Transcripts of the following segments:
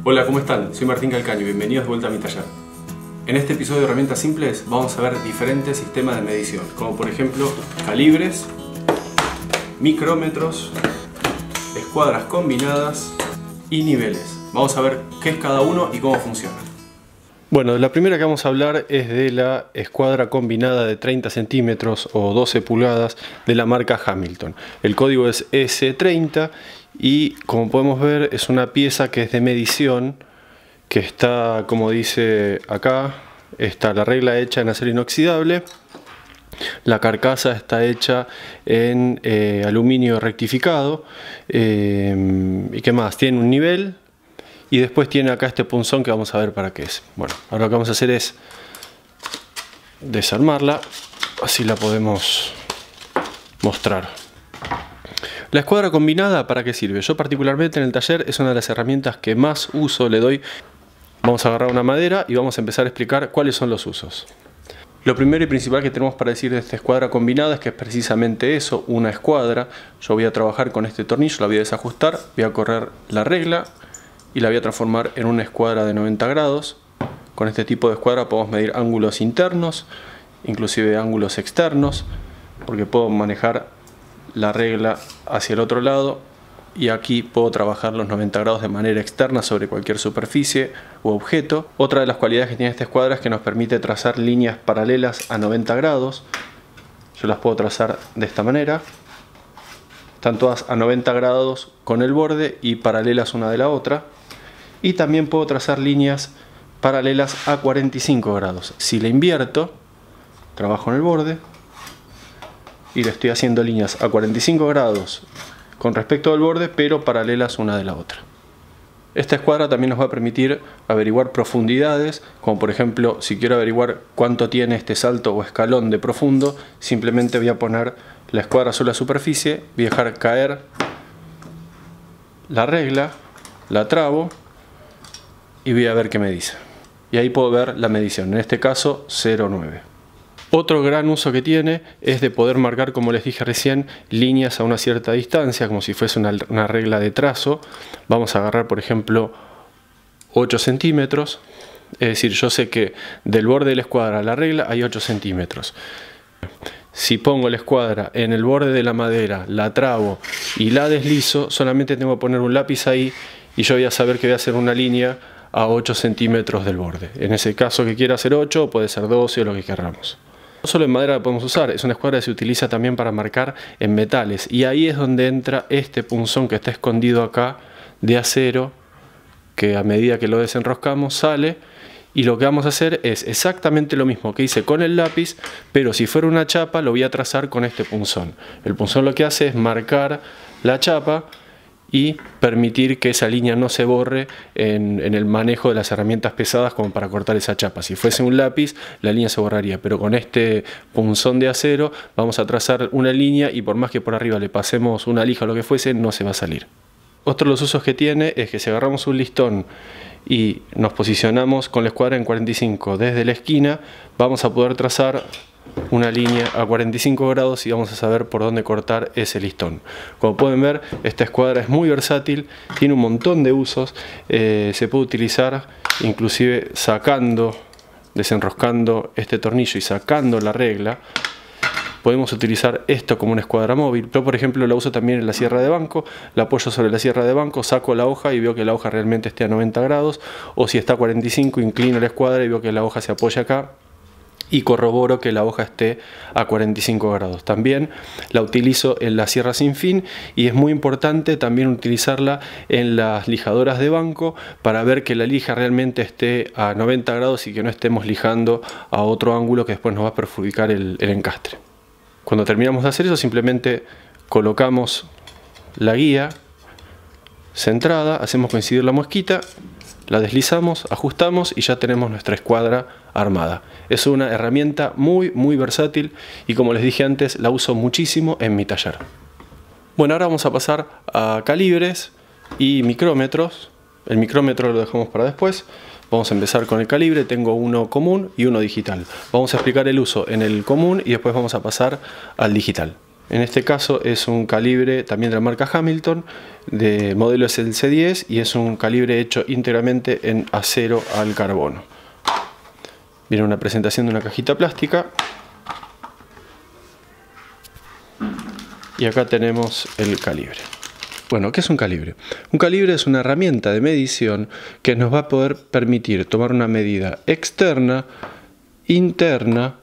Hola, ¿cómo están? Soy Martín Calcaño y bienvenidos de vuelta a mi taller. En este episodio de herramientas simples vamos a ver diferentes sistemas de medición, como por ejemplo calibres, micrómetros, escuadras combinadas y niveles. Vamos a ver qué es cada uno y cómo funciona. Bueno, la primera que vamos a hablar es de la escuadra combinada de 30 centímetros o 12 pulgadas de la marca Hamilton. El código es S30 y como podemos ver es una pieza que es de medición, que está, como dice acá, está la regla hecha en acero inoxidable, la carcasa está hecha en aluminio rectificado y qué más, tiene un nivel. Y después tiene acá este punzón que vamos a ver para qué es. Bueno, ahora lo que vamos a hacer es desarmarla, así la podemos mostrar. La escuadra combinada, ¿para qué sirve? Yo particularmente en el taller es una de las herramientas que más uso le doy. Vamos a agarrar una madera y vamos a empezar a explicar cuáles son los usos. Lo primero y principal que tenemos para decir de esta escuadra combinada es que es precisamente eso, una escuadra. Yo voy a trabajar con este tornillo, la voy a desajustar, voy a correr la regla y la voy a transformar en una escuadra de 90 grados. Con este tipo de escuadra podemos medir ángulos internos, inclusive ángulos externos, porque puedo manejar la regla hacia el otro lado y aquí puedo trabajar los 90 grados de manera externa sobre cualquier superficie u objeto. Otra de las cualidades que tiene esta escuadra es que nos permite trazar líneas paralelas a 90 grados. Yo las puedo trazar de esta manera. Están todas a 90 grados con el borde y paralelas una de la otra. Y también puedo trazar líneas paralelas a 45 grados. Si le invierto, trabajo en el borde y le estoy haciendo líneas a 45 grados con respecto al borde, pero paralelas una de la otra. Esta escuadra también nos va a permitir averiguar profundidades, como por ejemplo, si quiero averiguar cuánto tiene este salto o escalón de profundo, simplemente voy a poner la escuadra sobre la superficie, voy a dejar caer la regla, la trabo y voy a ver qué me dice. Y ahí puedo ver la medición, en este caso 0,9. Otro gran uso que tiene es de poder marcar, como les dije recién, líneas a una cierta distancia, como si fuese una regla de trazo. Vamos a agarrar, por ejemplo, 8 centímetros. Es decir, yo sé que del borde de la escuadra a la regla hay 8 centímetros. Si pongo la escuadra en el borde de la madera, la trabo y la deslizo, solamente tengo que poner un lápiz ahí y yo voy a saber que voy a hacer una línea a 8 centímetros del borde. En ese caso que quiera hacer 8, puede ser 12 o lo que queramos. No solo en madera la podemos usar, es una escuadra que se utiliza también para marcar en metales. Y ahí es donde entra este punzón que está escondido acá de acero, que a medida que lo desenroscamos sale. Y lo que vamos a hacer es exactamente lo mismo que hice con el lápiz, pero si fuera una chapa lo voy a trazar con este punzón. El punzón lo que hace es marcar la chapa y permitir que esa línea no se borre en el manejo de las herramientas pesadas como para cortar esa chapa. Si fuese un lápiz, la línea se borraría, pero con este punzón de acero vamos a trazar una línea y por más que por arriba le pasemos una lija o lo que fuese, no se va a salir. Otro de los usos que tiene es que si agarramos un listón y nos posicionamos con la escuadra en 45 desde la esquina, vamos a poder trazar una línea a 45 grados y vamos a saber por dónde cortar ese listón. Como pueden ver, esta escuadra es muy versátil, tiene un montón de usos, se puede utilizar inclusive sacando, desenroscando este tornillo y sacando la regla. Podemos utilizar esto como una escuadra móvil. Yo por ejemplo la uso también en la sierra de banco, la apoyo sobre la sierra de banco, saco la hoja y veo que la hoja realmente esté a 90 grados, o si está a 45 inclino la escuadra y veo que la hoja se apoya acá y corroboro que la hoja esté a 45 grados. También la utilizo en la sierra sin fin y es muy importante también utilizarla en las lijadoras de banco para ver que la lija realmente esté a 90 grados y que no estemos lijando a otro ángulo que después nos va a perjudicar el encastre. Cuando terminamos de hacer eso, simplemente colocamos la guía centrada, hacemos coincidir la mosquita, la deslizamos, ajustamos y ya tenemos nuestra escuadra armada. Es una herramienta muy versátil y como les dije antes, la uso muchísimo en mi taller. Bueno, ahora vamos a pasar a calibres y micrómetros. El micrómetro lo dejamos para después. Vamos a empezar con el calibre, tengo uno común y uno digital. Vamos a explicar el uso en el común y después vamos a pasar al digital. En este caso es un calibre también de la marca Hamilton, de modelo es el C10 y es un calibre hecho íntegramente en acero al carbono. Viene una presentación de una cajita plástica. Y acá tenemos el calibre. Bueno, ¿qué es un calibre? Un calibre es una herramienta de medición que nos va a poder permitir tomar una medida externa, interna,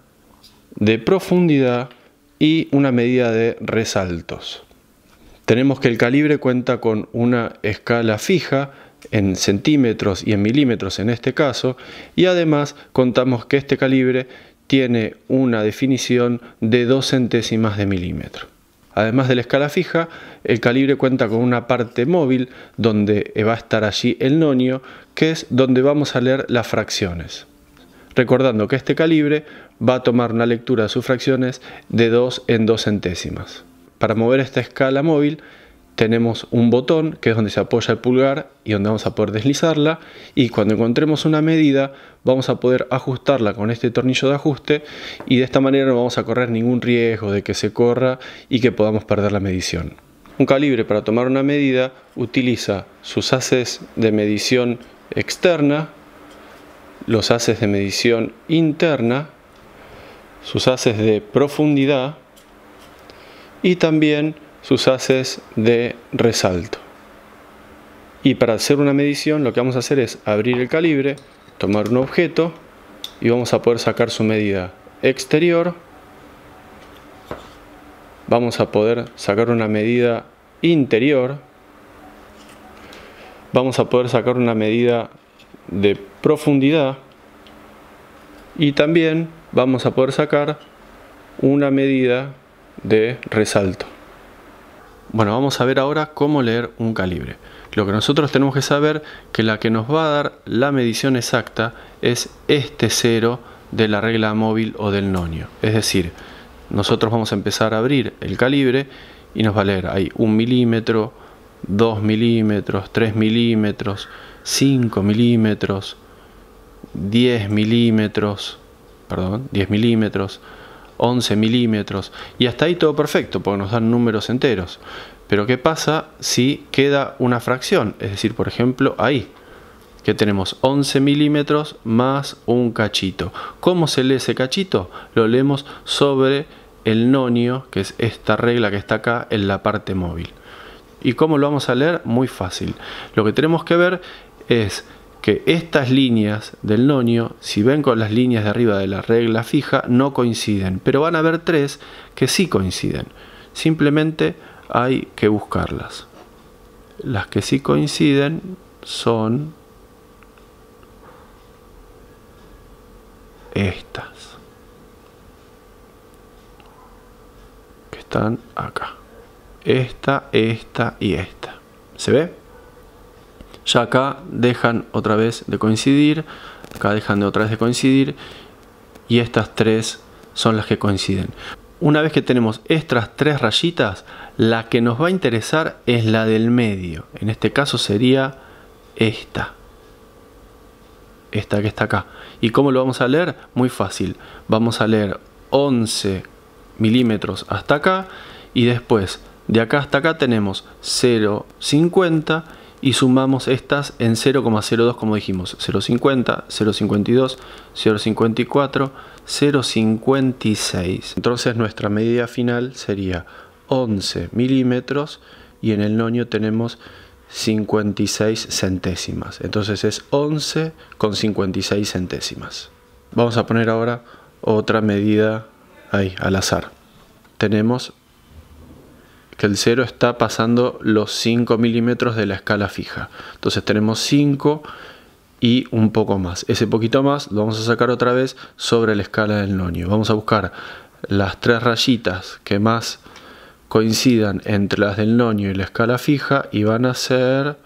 de profundidad y una medida de resaltos. Tenemos que el calibre cuenta con una escala fija en centímetros y en milímetros en este caso, y además contamos que este calibre tiene una definición de 2 centésimas de milímetro. Además de la escala fija, el calibre cuenta con una parte móvil donde va a estar allí el nonio, que es donde vamos a leer las fracciones. Recordando que este calibre va a tomar una lectura de sus fracciones de 2 en 2 centésimas. Para mover esta escala móvil tenemos un botón que es donde se apoya el pulgar y donde vamos a poder deslizarla, y cuando encontremos una medida vamos a poder ajustarla con este tornillo de ajuste, y de esta manera no vamos a correr ningún riesgo de que se corra y que podamos perder la medición. Un calibre para tomar una medida utiliza sus haces de medición externa, los haces de medición interna, sus haces de profundidad y también sus haces de resalto. Y para hacer una medición lo que vamos a hacer es abrir el calibre, tomar un objeto y vamos a poder sacar su medida exterior. Vamos a poder sacar una medida interior. Vamos a poder sacar una medida de profundidad y también vamos a poder sacar una medida de resalto. Bueno, vamos a ver ahora cómo leer un calibre. Lo que nosotros tenemos que saber que la que nos va a dar la medición exacta es este cero de la regla móvil o del nonio. Es decir, nosotros vamos a empezar a abrir el calibre y nos va a leer ahí 1 milímetro, 2 milímetros, 3 milímetros, 5 milímetros, 10 milímetros, 11 milímetros, y hasta ahí todo perfecto porque nos dan números enteros. Pero ¿qué pasa si queda una fracción? Es decir, por ejemplo, ahí que tenemos 11 milímetros más un cachito. ¿Cómo se lee ese cachito? Lo leemos sobre el nonio, que es esta regla que está acá en la parte móvil. ¿Y cómo lo vamos a leer? Muy fácil. Lo que tenemos que ver es que estas líneas del nonio, si ven con las líneas de arriba de la regla fija, no coinciden, pero van a haber 3 que sí coinciden. Simplemente hay que buscarlas. Las que sí coinciden son estas, que están acá. Esta, esta y esta. ¿Se ve? Ya acá dejan otra vez de coincidir, acá dejan de otra vez de coincidir, y estas 3 son las que coinciden. Una vez que tenemos estas 3 rayitas, la que nos va a interesar es la del medio. En este caso sería esta que está acá. ¿Y cómo lo vamos a leer? Muy fácil. Vamos a leer 11 milímetros hasta acá, y después de acá hasta acá tenemos 0,50 y sumamos estas en 0,02 como dijimos, 0,50, 0,52, 0,54, 0,56. Entonces nuestra medida final sería 11 milímetros y en el nonio tenemos 56 centésimas. Entonces es 11 con 56 centésimas. Vamos a poner ahora otra medida ahí, al azar. Tenemos que el 0 está pasando los 5 milímetros de la escala fija. Entonces tenemos 5 y un poco más. Ese poquito más lo vamos a sacar otra vez sobre la escala del nonio. Vamos a buscar las 3 rayitas que más coincidan entre las del nonio y la escala fija, y van a ser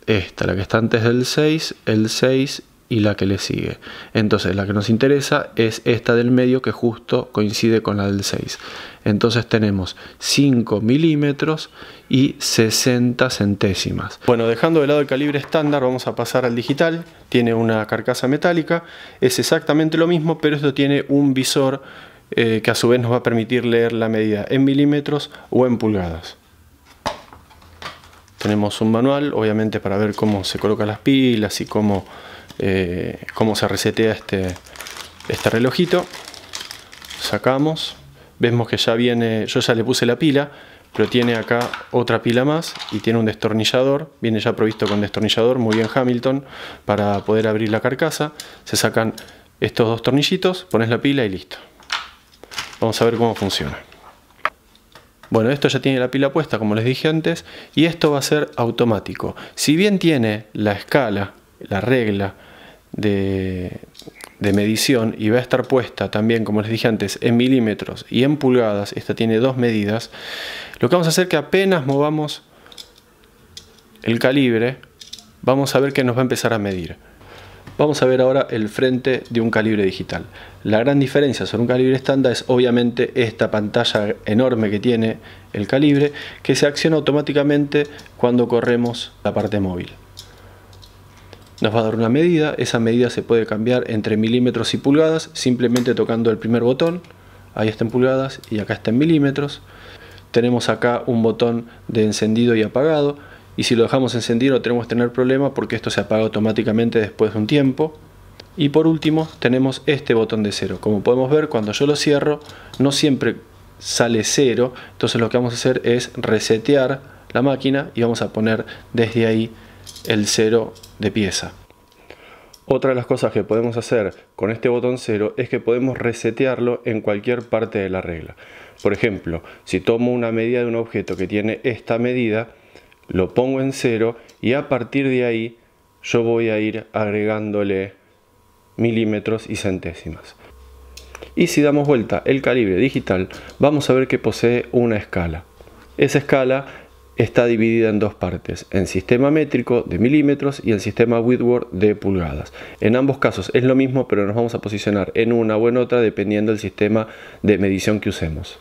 esta, la que está antes del 6, el 6 y la que le sigue. Entonces la que nos interesa es esta del medio, que justo coincide con la del 6. Entonces tenemos 5 milímetros y 60 centésimas. Bueno, dejando de lado el calibre estándar, vamos a pasar al digital. Tiene una carcasa metálica, es exactamente lo mismo, pero esto tiene un visor que a su vez nos va a permitir leer la medida en milímetros o en pulgadas. Tenemos un manual, obviamente, para ver cómo se colocan las pilas y cómo se resetea este relojito. Sacamos, vemos que ya viene, yo ya le puse la pila, pero tiene acá otra pila más y tiene un destornillador, viene ya provisto con destornillador, muy bien Hamilton, para poder abrir la carcasa. Se sacan estos dos tornillitos, pones la pila y listo. Vamos a ver cómo funciona. Bueno, esto ya tiene la pila puesta, como les dije antes, y esto va a ser automático. Si bien tiene la escala, la regla de medición, y va a estar puesta también, como les dije antes, en milímetros y en pulgadas, esta tiene dos medidas, lo que vamos a hacer es que apenas movamos el calibre, vamos a ver que nos va a empezar a medir. Vamos a ver ahora el frente de un calibre digital. La gran diferencia sobre un calibre estándar es obviamente esta pantalla enorme que tiene el calibre, que se acciona automáticamente cuando corremos la parte móvil. Nos va a dar una medida, esa medida se puede cambiar entre milímetros y pulgadas simplemente tocando el primer botón. Ahí está en pulgadas y acá está en milímetros. Tenemos acá un botón de encendido y apagado, y si lo dejamos encendido no tenemos que tener problema porque esto se apaga automáticamente después de un tiempo. Y por último tenemos este botón de cero. Como podemos ver, cuando yo lo cierro no siempre sale cero, entonces lo que vamos a hacer es resetear la máquina y vamos a poner desde ahí el cero de pieza. Otra de las cosas que podemos hacer con este botón cero es que podemos resetearlo en cualquier parte de la regla. Por ejemplo, si tomo una medida de un objeto que tiene esta medida, lo pongo en cero y a partir de ahí yo voy a ir agregándole milímetros y centésimas. Y si damos vuelta el calibre digital, vamos a ver que posee una escala. Esa escala está dividida en dos partes, en sistema métrico de milímetros y en sistema Whitworth de pulgadas. En ambos casos es lo mismo, pero nos vamos a posicionar en una o en otra dependiendo del sistema de medición que usemos.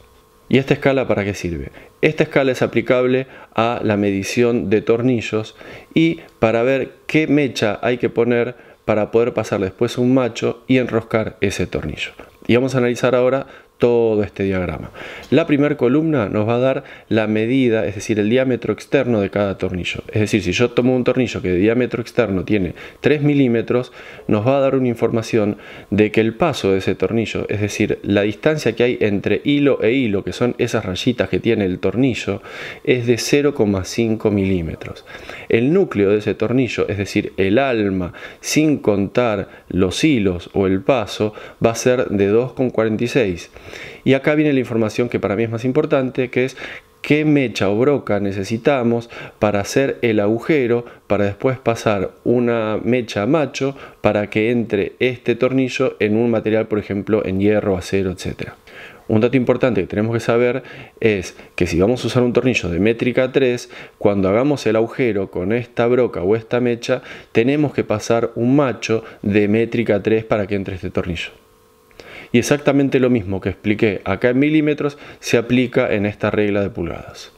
¿Y esta escala para qué sirve? Esta escala es aplicable a la medición de tornillos y para ver qué mecha hay que poner para poder pasar después un macho y enroscar ese tornillo. Y vamos a analizar ahora todo este diagrama. La primera columna nos va a dar la medida, es decir, el diámetro externo de cada tornillo. Es decir, si yo tomo un tornillo que de diámetro externo tiene 3 milímetros, nos va a dar una información de que el paso de ese tornillo, es decir, la distancia que hay entre hilo e hilo, que son esas rayitas que tiene el tornillo, es de 0,5 milímetros. El núcleo de ese tornillo, es decir, el alma, sin contar los hilos o el paso, va a ser de 2,46. Y acá viene la información que para mí es más importante, que es qué mecha o broca necesitamos para hacer el agujero, para después pasar una mecha macho para que entre este tornillo en un material, por ejemplo, en hierro, acero, etc. Un dato importante que tenemos que saber es que si vamos a usar un tornillo de métrica 3, cuando hagamos el agujero con esta broca o esta mecha, tenemos que pasar un macho de métrica 3 para que entre este tornillo. Y exactamente lo mismo que expliqué acá en milímetros se aplica en esta regla de pulgadas.